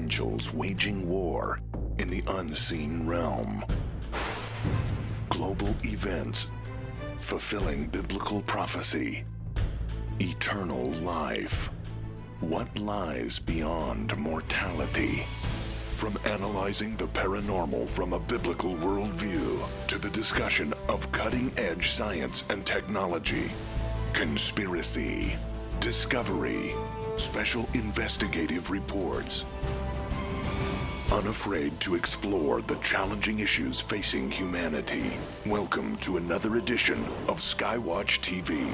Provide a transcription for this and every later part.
angels waging war in the unseen realm. Global events fulfilling biblical prophecy. Eternal life. What lies beyond mortality? From analyzing the paranormal from a biblical worldview to the discussion of cutting-edge science and technology, conspiracy, discovery, special investigative reports. Unafraid to explore the challenging issues facing humanity. Welcome to another edition of Skywatch TV.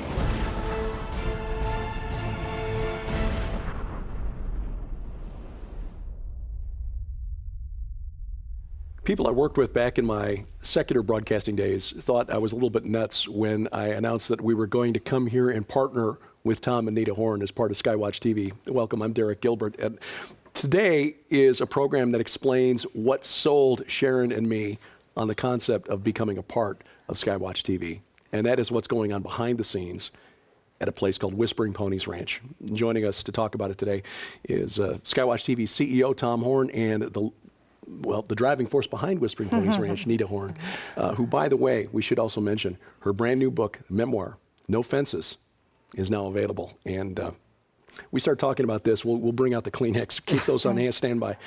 People I worked with back in my secular broadcasting days thought I was a little bit nuts when I announced that we were going to come here and partner with Tom and Nita Horn as part of Skywatch TV. Welcome, I'm Derek Gilbert. And today is a program that explains what sold Sharon and me on the concept of becoming a part of Skywatch TV. And that is what's going on behind the scenes at a place called Whispering Ponies Ranch. Joining us to talk about it today is Skywatch TV CEO Tom Horn and the driving force behind Whispering Ponies Ranch, Nita Horn, who, by the way, we should also mention, her brand new book, memoir, No Fences, is now available. And we start talking about this, we'll bring out the Kleenex, keep those on hand, standby.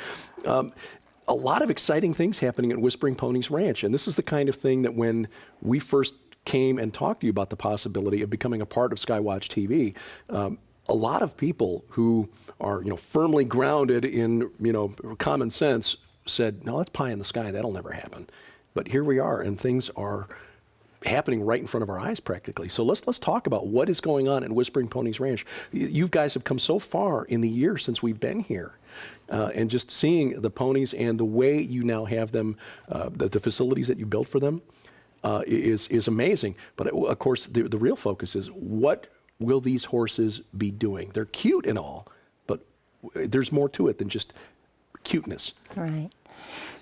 A lot of exciting things happening at Whispering Ponies Ranch, and this is the kind of thing that when we first came and talked to you about the possibility of becoming a part of Skywatch TV, a lot of people who are firmly grounded in common sense said, no, that's pie in the sky, that'll never happen. But here we are, and things are happening right in front of our eyes practically. So let's talk about what is going on at Whispering Ponies Ranch. You guys have come so far in the year since we've been here. And just seeing the ponies and the way you now have them, the facilities that you built for them is amazing. But of course, the real focus is what will these horses be doing? They're cute and all, but there's more to it than just cuteness. Right.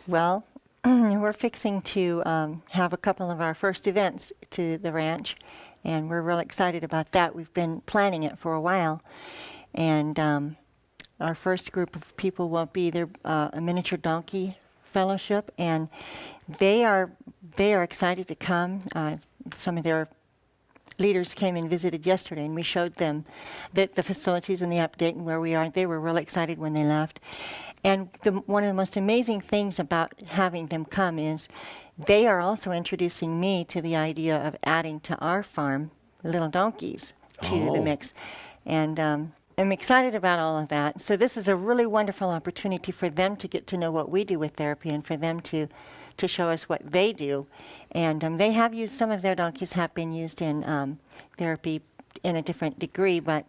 Well, we're fixing to have a couple of our first events to the ranch, and we're real excited about that. We've been planning it for a while, and our first group of people will be there, a miniature donkey fellowship, and they are excited to come. Some of their leaders came and visited yesterday, and we showed them the facilities and the update and where we are. They were real excited when they left. And one of the most amazing things about having them come is they are also introducing me to the idea of adding to our farm little donkeys to the mix. And I'm excited about all of that. So this is a really wonderful opportunity for them to get to know what we do with therapy and for them to show us what they do. And they have used, some of their donkeys have been used in therapy in a different degree, but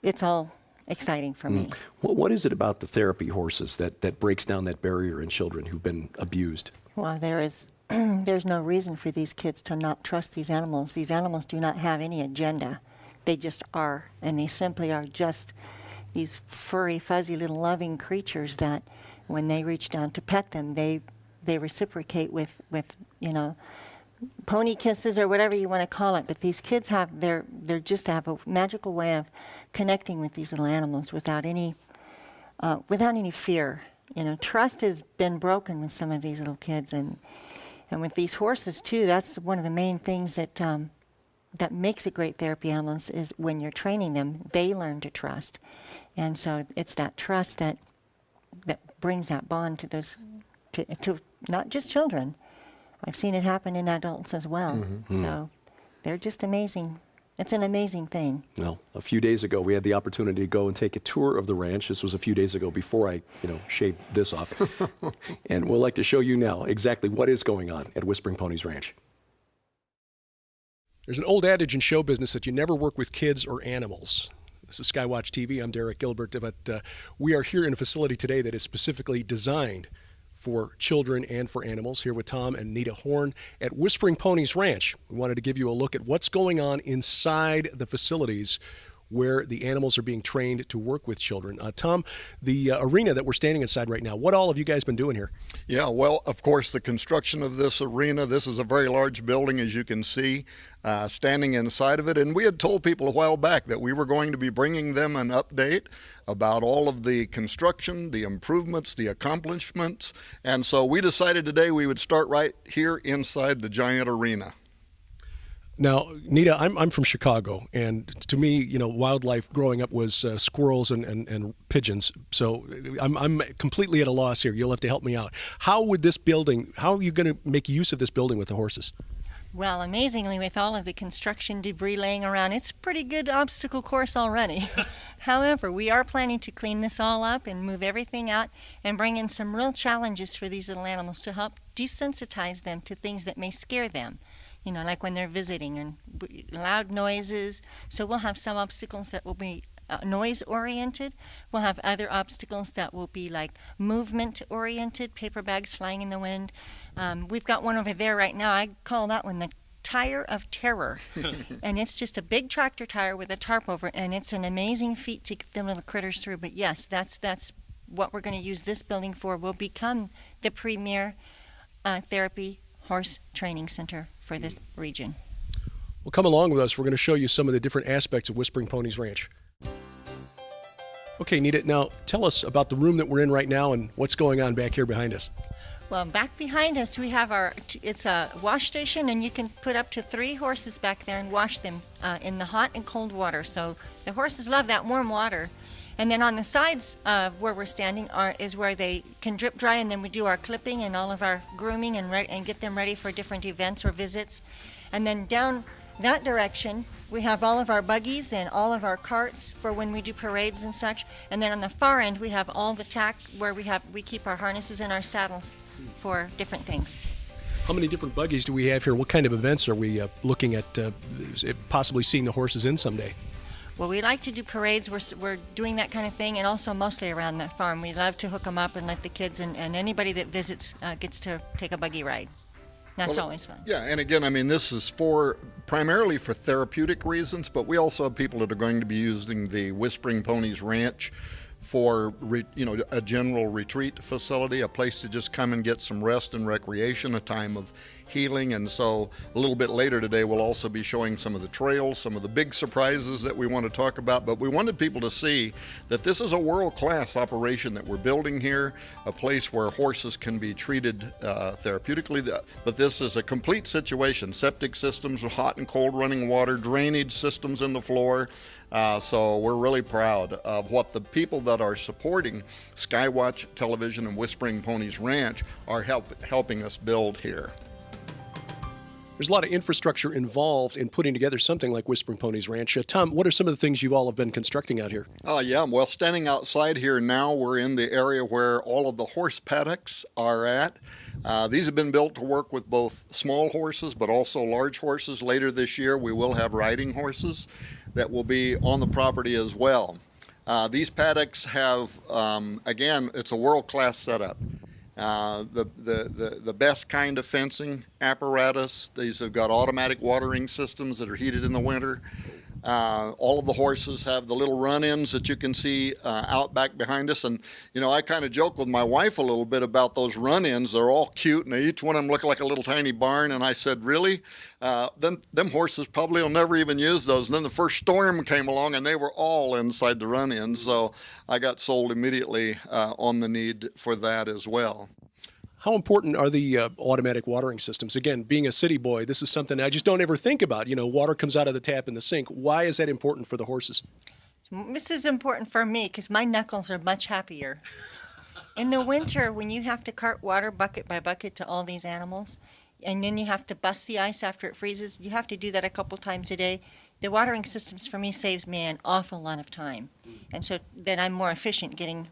it's all exciting for me. Well, what is it about the therapy horses that breaks down that barrier in children who've been abused? Well, there's no reason for these kids to not trust these animals. These animals do not have any agenda. They just are, and they simply are just these furry, fuzzy little loving creatures that when they reach down to pet them, they reciprocate with pony kisses or whatever you want to call it. But these kids have they just have a magical way of connecting with these little animals without any fear. Trust has been broken with some of these little kids, and with these horses too. That's one of the main things that makes a great therapy animal is when you're training them, they learn to trust, and so it's that trust that brings that bond to those to not just children. I've seen it happen in adults as well. So they're just amazing. It's an amazing thing. Well, a few days ago, we had the opportunity to go and take a tour of the ranch. This was a few days ago before I, shaved this off. And we'll like to show you now exactly what is going on at Whispering Ponies Ranch. There's an old adage in show business that you never work with kids or animals. This is Skywatch TV. I'm Derek Gilbert, but we are here in a facility today that is specifically designed for children and for animals, here with Tom and Nita Horn at Whispering Ponies Ranch. We wanted to give you a look at what's going on inside the facilities where the animals are being trained to work with children. Tom, the arena that we're standing inside right now, what all have you guys been doing here? Yeah, well, of course, the construction of this arena, this is a very large building, as you can see, standing inside of it. And we had told people a while back that we were going to be bringing them an update about all of the construction, the improvements, the accomplishments. And so we decided today we would start right here inside the giant arena. Now, Nita, I'm from Chicago, and to me, you know, wildlife growing up was squirrels and pigeons. So I'm completely at a loss here. You'll have to help me out. How are you going to make use of this building with the horses? Well, amazingly, with all of the construction debris laying around, it's a pretty good obstacle course already. However, we are planning to clean this all up and move everything out and bring in some real challenges for these little animals to help desensitize them to things that may scare them. You know, like when they're visiting and loud noises. So we'll have some obstacles that will be noise-oriented. We'll have other obstacles that will be like movement-oriented, paper bags flying in the wind. We've got one over there right now. I call that one the Tire of Terror. And it's just a big tractor tire with a tarp over it, and it's an amazing feat to get them little critters through. But yes, that's what we're going to use this building for. We'll become the premier therapy horse training center for this region. Well, come along with us. We're going to show you some of the different aspects of Whispering Ponies Ranch. Okay, Nita, now tell us about the room that we're in right now and what's going on back here behind us. Well, back behind us we have it's a wash station, and you can put up to 3 horses back there and wash them in the hot and cold water. So the horses love that warm water. And then on the sides where we're standing is where they can drip dry, and then we do our clipping and all of our grooming and get them ready for different events or visits. And then down that direction, we have all of our buggies and all of our carts for when we do parades and such. And then on the far end, we have all the tack where we keep our harnesses and our saddles for different things. How many different buggies do we have here? What kind of events are we looking at possibly seeing the horses in someday? Well, we like to do parades. We're doing that kind of thing, and also mostly around the farm. We love to hook them up and let the kids and anybody that visits gets to take a buggy ride. That's always fun. Yeah, and again, I mean, this is primarily for therapeutic reasons, but we also have people that are going to be using the Whispering Ponies Ranch for a general retreat facility, a place to just come and get some rest and recreation, a time of healing. And so a little bit later today we'll also be showing some of the trails, some of the big surprises that we want to talk about. But we wanted people to see that this is a world-class operation that we're building here, a place where horses can be treated therapeutically. But this is a complete situation: septic systems with hot and cold running water, drainage systems in the floor. So we're really proud of what the people that are supporting Skywatch Television and Whispering Ponies Ranch are helping us build here. There's a lot of infrastructure involved in putting together something like Whispering Ponies Ranch. Tom, what are some of the things you all have been constructing out here? Yeah, well, standing outside here now, we're in the area where all of the horse paddocks are at. These have been built to work with both small horses but also large horses. Later this year, we will have riding horses that will be on the property as well. These paddocks have, again, it's a world-class setup. The best kind of fencing apparatus. These have got automatic watering systems that are heated in the winter. All of the horses have the little run-ins that you can see out back behind us. And, you know, I kind of joke with my wife a little bit about those run-ins. They're all cute, and each one of them look like a little tiny barn. And I said, really? Them horses probably will never even use those. And then the first storm came along, and they were all inside the run-ins. So I got sold immediately on the need for that as well. How important are the automatic watering systems? Again, being a city boy, this is something I just don't ever think about. You know, water comes out of the tap in the sink. Why is that important for the horses? This is important for me because my knuckles are much happier. In the winter, when you have to cart water bucket by bucket to all these animals, and then you have to bust the ice after it freezes, you have to do that a couple times a day. The watering systems for me saves me an awful lot of time. And so then I'm more efficient getting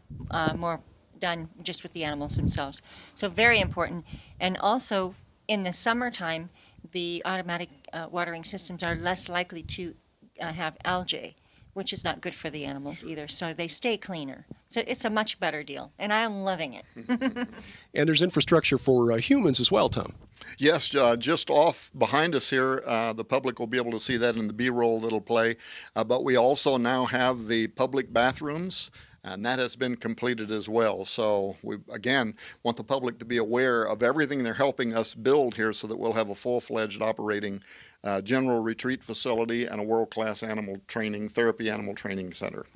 more done just with the animals themselves. So very important. And also in the summertime, the automatic watering systems are less likely to have algae, which is not good for the animals either. So they stay cleaner. So it's a much better deal, and I'm loving it. And there's infrastructure for humans as well, Tom. Yes, just off behind us here, the public will be able to see that in the B-roll that'll play. But we also now have the public bathrooms, and that has been completed as well. So we, again, want the public to be aware of everything they're helping us build here so that we'll have a full-fledged operating general retreat facility and a world-class therapy animal training center.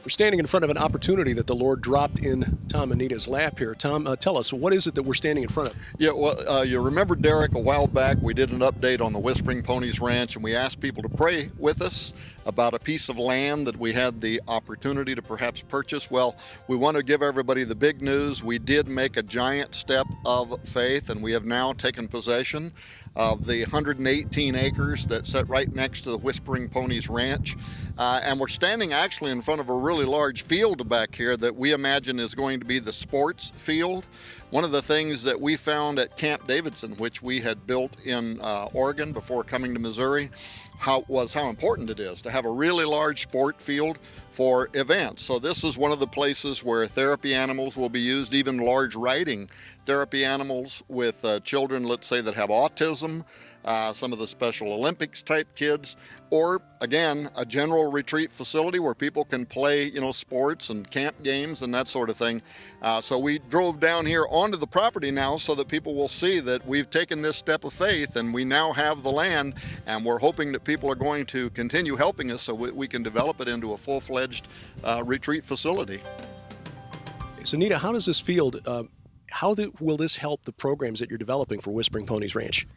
We're standing in front of an opportunity that the Lord dropped in Tom and Nita's lap here. Tom, tell us, what is it that we're standing in front of? Yeah, well, you remember, Derek, a while back we did an update on the Whispering Ponies Ranch, and we asked people to pray with us about a piece of land that we had the opportunity to perhaps purchase. Well, we want to give everybody the big news. We did make a giant step of faith, and we have now taken possession of the 118 acres that sit right next to the Whispering Ponies Ranch. And we're standing actually in front of a really large field back here that we imagine is going to be the sports field. One of the things that we found at Camp Davidson, which we had built in Oregon before coming to Missouri, how important it is to have a really large sport field for events. So this is one of the places where therapy animals will be used, even large riding therapy animals with children, let's say, that have autism, some of the Special Olympics type kids, or again, a general retreat facility where people can play, sports and camp games and that sort of thing. So we drove down here onto the property now so that people will see that we've taken this step of faith and we now have the land, and we're hoping that people are going to continue helping us so we can develop it into a full-fledged retreat facility. So Nita, how does this field, will this help the programs that you're developing for Whispering Ponies Ranch?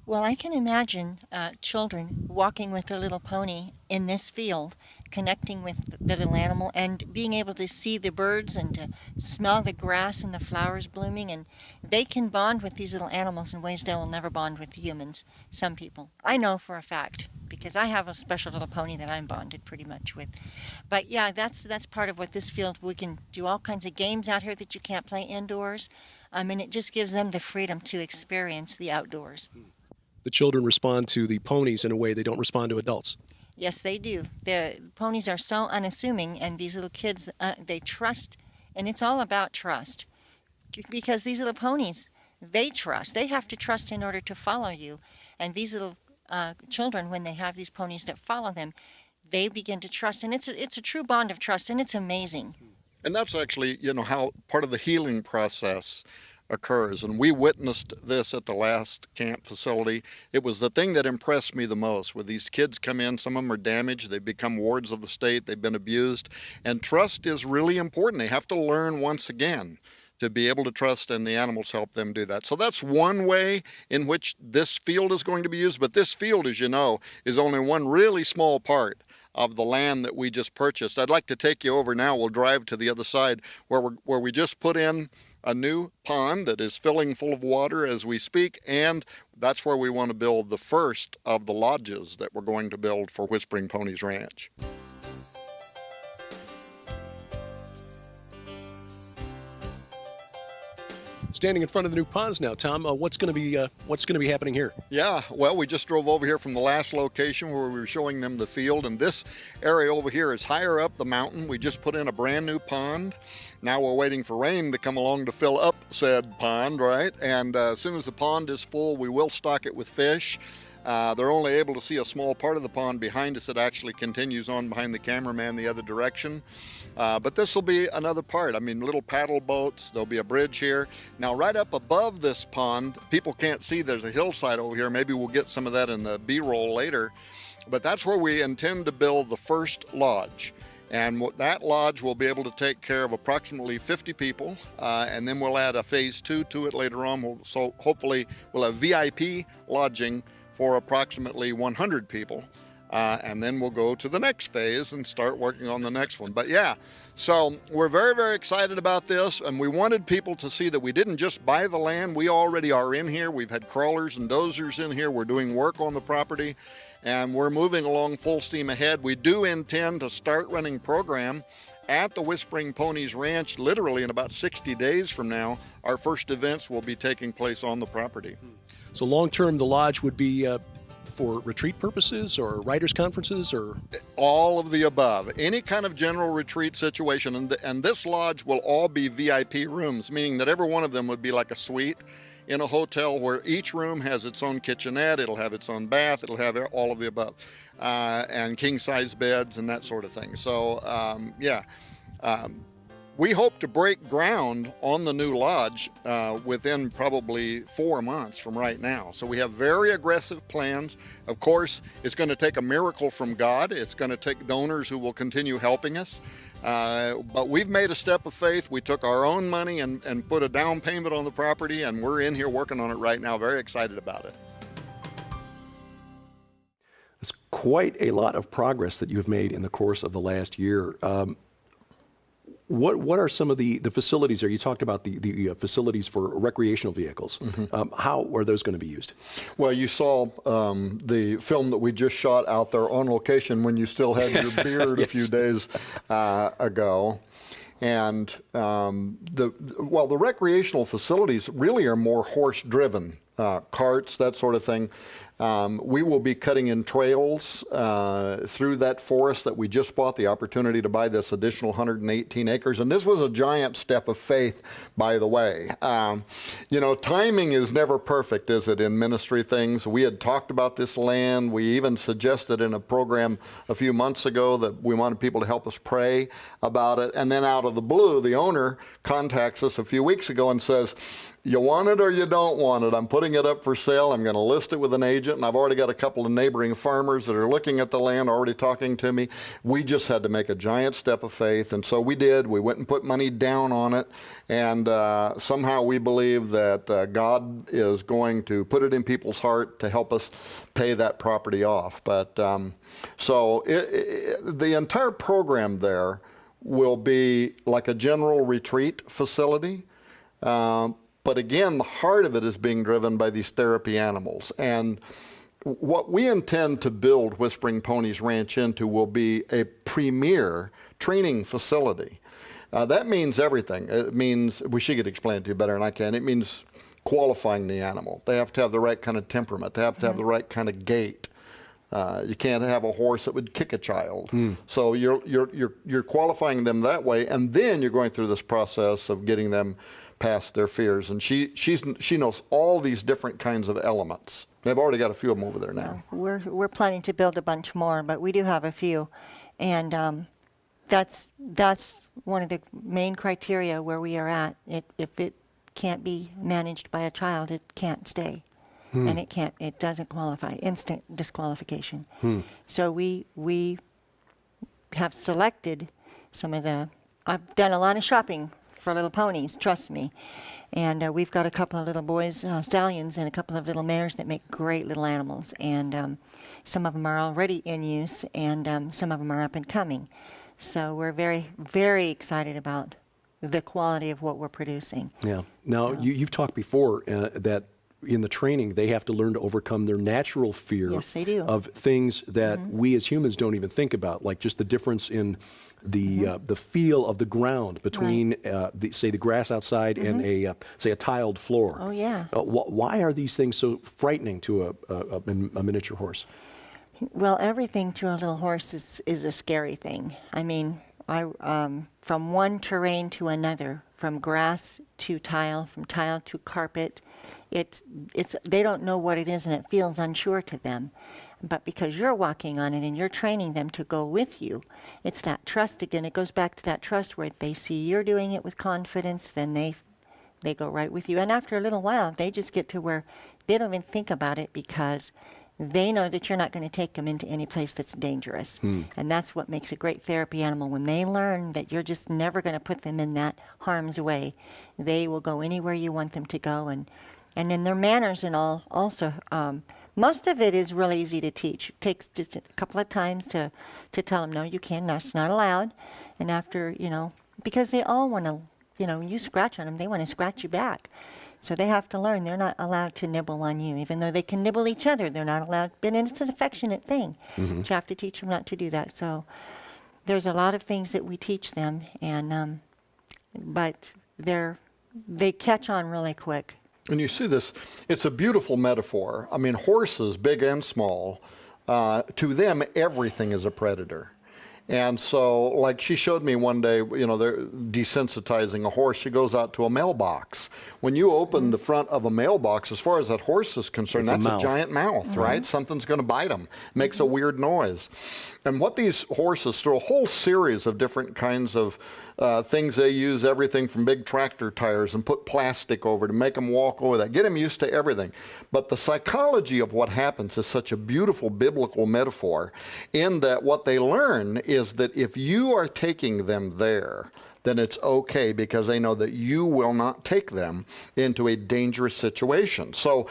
Well, I can imagine children walking with their little pony in this field, connecting with the little animal and being able to see the birds and to smell the grass and the flowers blooming. And they can bond with these little animals in ways they will never bond with humans, some people. I know for a fact, because I have a special little pony that I'm bonded pretty much with. But yeah, that's part of what this field, we can do all kinds of games out here that you can't play indoors. And it just gives them the freedom to experience the outdoors. The children respond to the ponies in a way they don't respond to adults. Yes, they do. The ponies are so unassuming, and these little kids, they trust, and it's all about trust. Because these little ponies, they trust. They have to trust in order to follow you. And these little children, when they have these ponies that follow them, they begin to trust. And it's a true bond of trust, and it's amazing. And that's actually, how part of the healing process occurs. And we witnessed this at the last camp facility. It was the thing that impressed me the most, where these kids come in, some of them are damaged, they've become wards of the state, they've been abused, and trust is really important. They have to learn once again to be able to trust, and the animals help them do that. So that's one way in which this field is going to be used, but this field, as you know, is only one really small part of the land that we just purchased. I'd like to take you over now. We'll drive to the other side where we just put in a new pond that is filling full of water as we speak, and that's where we want to build the first of the lodges that we're going to build for Whispering Ponies Ranch. Standing in front of the new ponds now, Tom. What's going to be happening here? Yeah, well, we just drove over here from the last location where we were showing them the field, and this area over here is higher up the mountain. We just put in a brand new pond. Now we're waiting for rain to come along to fill up said pond, right? And as soon as the pond is full, we will stock it with fish. They're only able to see a small part of the pond behind us. It actually continues on behind the cameraman the other direction. But this will be another part. Little paddle boats. There'll be a bridge here. Now, right up above this pond, people can't see there's a hillside over here. Maybe we'll get some of that in the B-roll later. But that's where we intend to build the first lodge. And that lodge will be able to take care of approximately 50 people. And then we'll add a phase 2 to it later on. So hopefully we'll have VIP lodging for approximately 100 people. And then we'll go to the next phase and start working on the next one. But yeah, so we're very, very excited about this, and we wanted people to see that we didn't just buy the land. We already are in here. We've had crawlers and dozers in here. We're doing work on the property, and we're moving along full steam ahead. We do intend to start running program at the Whispering Ponies Ranch literally in about 60 days from now. Our first events will be taking place on the property. So long term, the lodge would be for retreat purposes or writers' conferences or? All of the above. Any kind of general retreat situation. And this lodge will all be VIP rooms, meaning that every one of them would be like a suite in a hotel where each room has its own kitchenette, it'll have its own bath, it'll have all of the above, and king-size beds and that sort of thing. So, we hope to break ground on the new lodge within probably 4 months from right now. So we have very aggressive plans. Of course, it's going to take a miracle from God. It's going to take donors who will continue helping us. But we've made a step of faith. We took our own money and put a down payment on the property, and we're in here working on it right now. Very excited about it. It's quite a lot of progress that you've made in the course of the last year. What are some of the facilities there? You talked about the facilities for recreational vehicles. How are those going to be used? Well, you saw the film that we just shot out there on location when you still had your beard a few days ago. And the recreational facilities really are more horse-driven, carts, that sort of thing. We will be cutting in trails through that forest that we just bought, the opportunity to buy this additional 118 acres. And this was a giant step of faith, by the way. Timing is never perfect, is it, in ministry things? We had talked about this land. We even suggested in a program a few months ago that we wanted people to help us pray about it. And then out of the blue, the owner contacts us a few weeks ago and says, "You want it or you don't want it? I'm putting it up for sale. I'm going to list it with an agent, and I've already got a couple of neighboring farmers that are looking at the land, already talking to me." We just had to make a giant step of faith, and so we did. We went and put money down on it, and somehow we believe that God is going to put it in people's heart to help us pay that property off. But the entire program there will be like a general retreat facility. But again, the heart of it is being driven by these therapy animals. And what we intend to build Whispering Ponies Ranch into will be a premier training facility. That means everything. It means, she could explain it to you better than I can. It means qualifying the animal. They have to have the right kind of temperament. They have to have the right kind of gait. You can't have a horse that would kick a child. So you're qualifying them that way, and then you're going through this process of getting them past their fears. And she knows all these different kinds of elements. They've already got a few of them over there now. We're planning to build a bunch more, but we do have a few, and that's one of the main criteria where we are at. If it can't be managed by a child, it can't stay. And it doesn't qualify, instant disqualification. So we have selected I've done a lot of shopping for little ponies, trust me. And we've got a couple of little boys, stallions, and a couple of little mares that make great little animals. And some of them are already in use, and some of them are up and coming. So we're very, very excited about the quality of what we're producing. Yeah. Now, you've talked before that in the training, they have to learn to overcome their natural fear of things that we as humans don't even think about, like just the difference in the feel of the ground between, say, the grass outside and a tiled floor. Oh, yeah. Why are these things so frightening to a miniature horse? Well, everything to a little horse is a scary thing. I mean, from one terrain to another, from grass to tile, from tile to carpet, they don't know what it is, and it feels unsure to them. But because you're walking on it and you're training them to go with you, it's that trust again. It goes back to that trust where they see you're doing it with confidence, then they go right with you. And after a little while, they just get to where they don't even think about it because they know that you're not going to take them into any place that's dangerous. And that's what makes a great therapy animal. When they learn that you're just never going to put them in that harm's way, they will go anywhere you want them to go. And in their manners and all also, most of it is really easy to teach. It takes just a couple of times to tell them, no, you can't, that's not allowed. And after, because they all want to, you scratch on them, they want to scratch you back. So they have to learn they're not allowed to nibble on you, even though they can nibble each other. They're not allowed, but it's an affectionate thing. But you have to teach them not to do that. So there's a lot of things that we teach them, and but they catch on really quick. And you see this, it's a beautiful metaphor. I mean, horses, big and small, to them, everything is a predator. And so, like she showed me one day, you know, they're desensitizing a horse. She goes out to a mailbox. When you open the front of a mailbox, as far as that horse is concerned, It's a that's a mouth. giant mouth, right? Something's going to bite them. Makes a weird noise. And what these horses, through a whole series of different kinds of things they use, everything from big tractor tires and put plastic over to make them walk over that, get them used to everything. But the psychology of what happens is such a beautiful biblical metaphor, in that what they learn is that if you are taking them there, then it's okay, because they know that you will not take them into a dangerous situation. So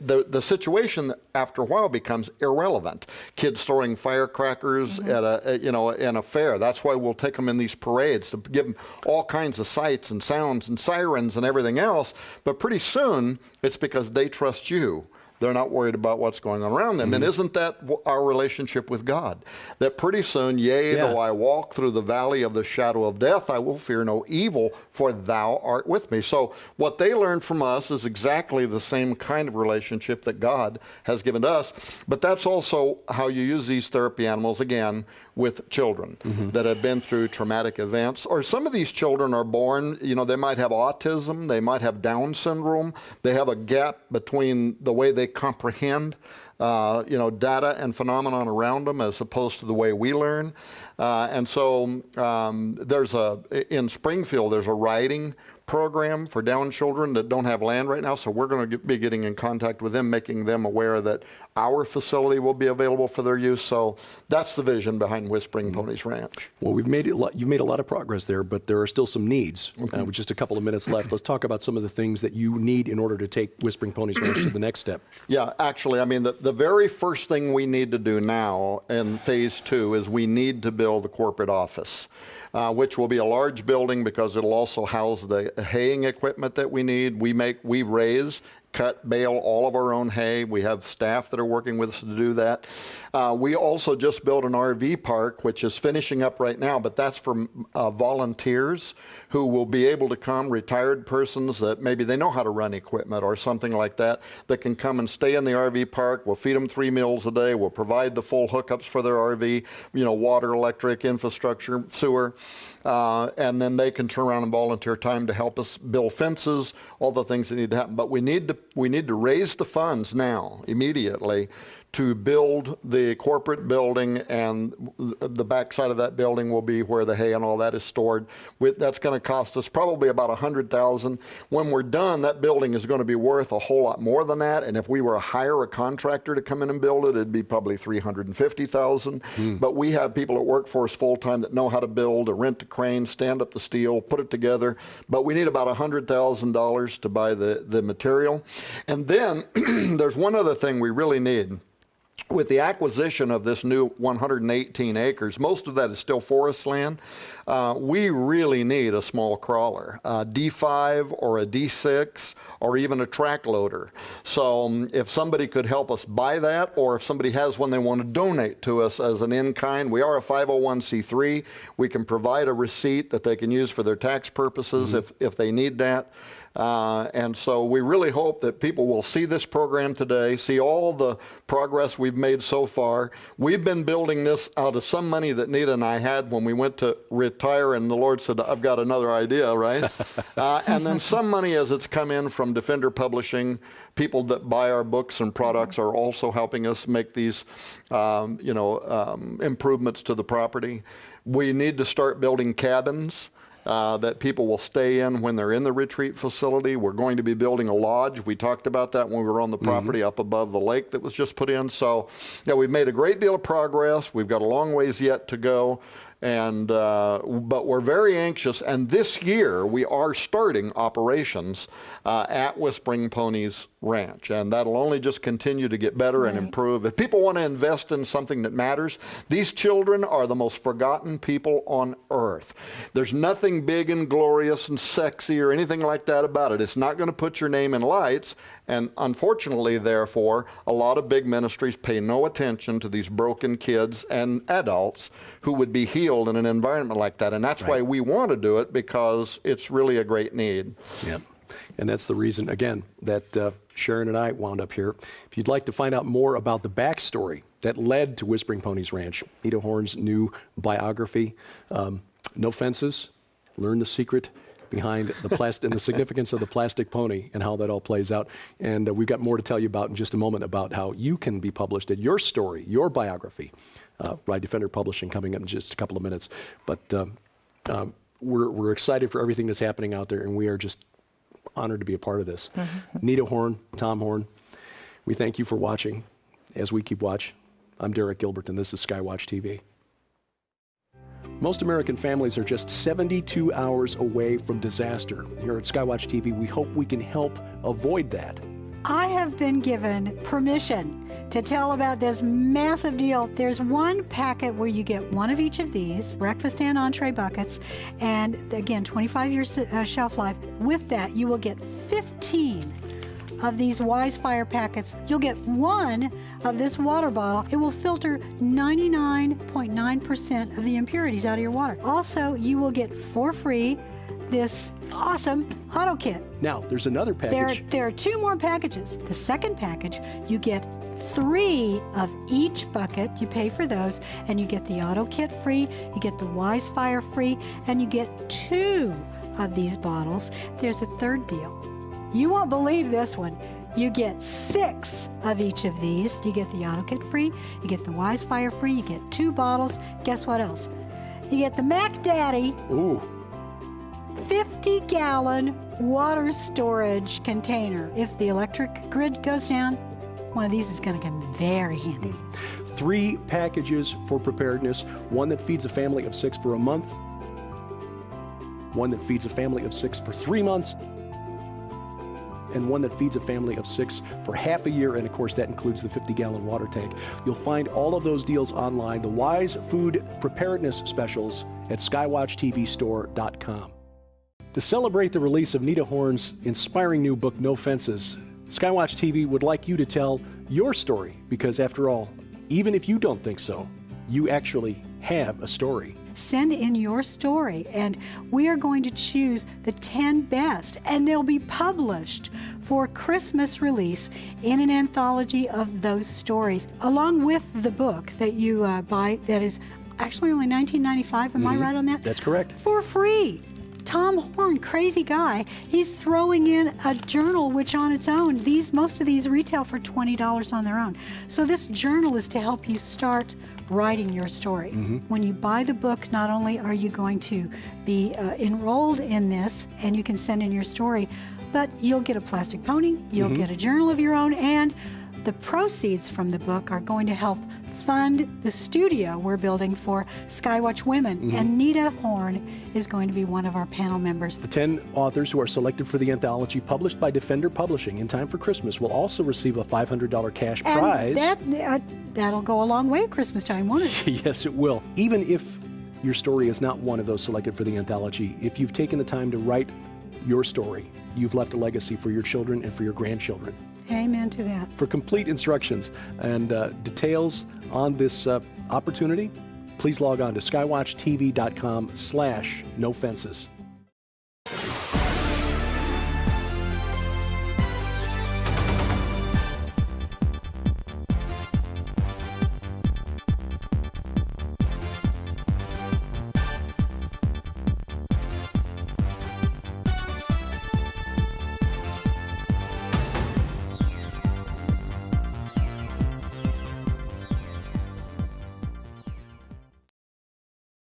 the situation after a while becomes irrelevant. Kids throwing firecrackers at in a fair. That's why we'll take them in these parades to give them all kinds of sights and sounds and sirens and everything else. But pretty soon it's because they trust you. They're not worried about what's going on around them. And isn't that our relationship with God? That pretty soon, though I walk through the valley of the shadow of death, I will fear no evil, for thou art with me. So what they learn from us is exactly the same kind of relationship that God has given to us. But that's also how you use these therapy animals, again, with children that have been through traumatic events. Or some of these children are born, you know, they might have autism, they might have Down syndrome, they have a gap between the way they comprehend data and phenomenon around them as opposed to the way we learn. And so in Springfield, there's a riding program for Down children that don't have land right now, so we're going to be getting in contact with them, making them aware that our facility will be available for their use. So that's the vision behind Whispering Ponies Ranch. Well, you've made a lot of progress there, but there are still some needs. With just a couple of minutes left, let's talk about some of the things that you need in order to take Whispering Ponies Ranch to the next step. Yeah, actually, I mean, the very first thing we need to do now in phase 2 is we need to build the corporate office, which will be a large building because it'll also house the haying equipment that we need. We raise, cut, bale all of our own hay. We have staff that are working with us to do that. We also just built an RV park, which is finishing up right now, but that's for volunteers who will be able to come, retired persons that maybe they know how to run equipment or something like that, that can come and stay in the RV park. We'll feed them 3 meals a day. We'll provide the full hookups for their RV, water, electric, infrastructure, sewer. And then they can turn around and volunteer time to help us build fences, all the things that need to happen. But we need to raise the funds now, immediately, to build the corporate building, and the backside of that building will be where the hay and all that is stored. That's going to cost us probably about $100,000. When we're done, that building is going to be worth a whole lot more than that. And if we were to hire a contractor to come in and build it, it'd be probably $350,000. But we have people that work for us full time that know how to build, to rent the crane, stand up the steel, put it together. But we need about $100,000 to buy the material. And then there's one other thing we really need. With the acquisition of this new 118 acres, most of that is still forest land. We really need a small crawler, a D5 or a D6 or even a track loader. So if somebody could help us buy that, or if somebody has one they want to donate to us as an in-kind, we are a 501c3. We can provide a receipt that they can use for their tax purposes if they need that. And so we really hope that people will see this program today, see all the progress we've made so far. We've been building this out of some money that Nita and I had when we went to retire, and the Lord said, I've got another idea, right? And then some money as it's come in from Defender Publishing. People that buy our books and products are also helping us make these improvements to the property. We need to start building cabins that people will stay in when they're in the retreat facility. We're going to be building a lodge. We talked about that when we were on the property up above the lake that was just put in. So, we've made a great deal of progress. We've got a long ways yet to go. And but we're very anxious, and this year we are starting operations at Whispering Ponies Ranch, and that'll only just continue to get better and improve. If people want to invest in something that matters, these children are the most forgotten people on earth. There's nothing big and glorious and sexy or anything like that about it. It's not going to put your name in lights, and unfortunately, therefore, a lot of big ministries pay no attention to these broken kids and adults who would be healed in an environment like that. And that's why we want to do it, because it's really a great need. Yep. And that's the reason, again, that Sharon and I wound up here. If you'd like to find out more about the backstory that led to Whispering Ponies Ranch, Nita Horn's new biography, No Fences, learn the secret behind the plastic and the significance of the plastic pony and how that all plays out. And we've got more to tell you about in just a moment about how you can be published in your story, your biography, by Defender Publishing coming up in just a couple of minutes. But we're excited for everything that's happening out there, and we are just honored to be a part of this. Nita Horn, Tom Horn, we thank you for watching as we keep watch. I'm Derek Gilbert, and this is Skywatch TV. Most American families are just 72 hours away from disaster. Here at Skywatch TV, we hope we can help avoid that. I have been given permission to tell about this massive deal. There's one packet where you get one of each of these, breakfast and entree buckets, and again, 25 years shelf life. With that, you will get 15 of these Wise Fire packets. You'll get one of this water bottle. It will filter 99.9% of the impurities out of your water. Also, you will get for free this awesome auto kit. Now, there's another package. There are 2 more packages. The second package, you get 3 of each bucket. You pay for those, and you get the auto kit free, you get the Wise Fire free, and you get 2 of these bottles. There's a third deal. You won't believe this one. You get 6 of each of these. You get the auto kit free, you get the Wise Fire free, you get 2 bottles. Guess what else? You get the Mac Daddy 50-gallon water storage container. If the electric grid goes down, one of these is going to come very handy. 3 packages for preparedness, one that feeds a family of 6 for a month, one that feeds a family of 6 for 3 months, and one that feeds a family of 6 for half a year, and of course that includes the 50-gallon water tank. You'll find all of those deals online, the Wise Food Preparedness Specials at skywatchtvstore.com. To celebrate the release of Nita Horn's inspiring new book, No Fences, Skywatch TV would like you to tell your story, because after all, even if you don't think so, you actually have a story. Send in your story, and we are going to choose the 10 best, and they'll be published for Christmas release in an anthology of those stories, along with the book that you buy that is actually only $19.95. Am I right on that? That's correct. For free. Tom Horn, crazy guy, he's throwing in a journal, which on its own, most of these retail for $20 on their own. So this journal is to help you start writing your story. When you buy the book, not only are you going to be enrolled in this and you can send in your story, but you'll get a plastic pony, you'll get a journal of your own, and the proceeds from the book are going to help fund the studio we're building for Skywatch Women, and Nita Horn is going to be one of our panel members. The 10 authors who are selected for the anthology published by Defender Publishing in time for Christmas will also receive a $500 cash prize. And that'll go a long way at Christmas time, won't it? Yes, it will. Even if your story is not one of those selected for the anthology, if you've taken the time to write your story, you've left a legacy for your children and for your grandchildren. Amen to that. For complete instructions and details on this opportunity, please log on to skywatchtv.com/nofences.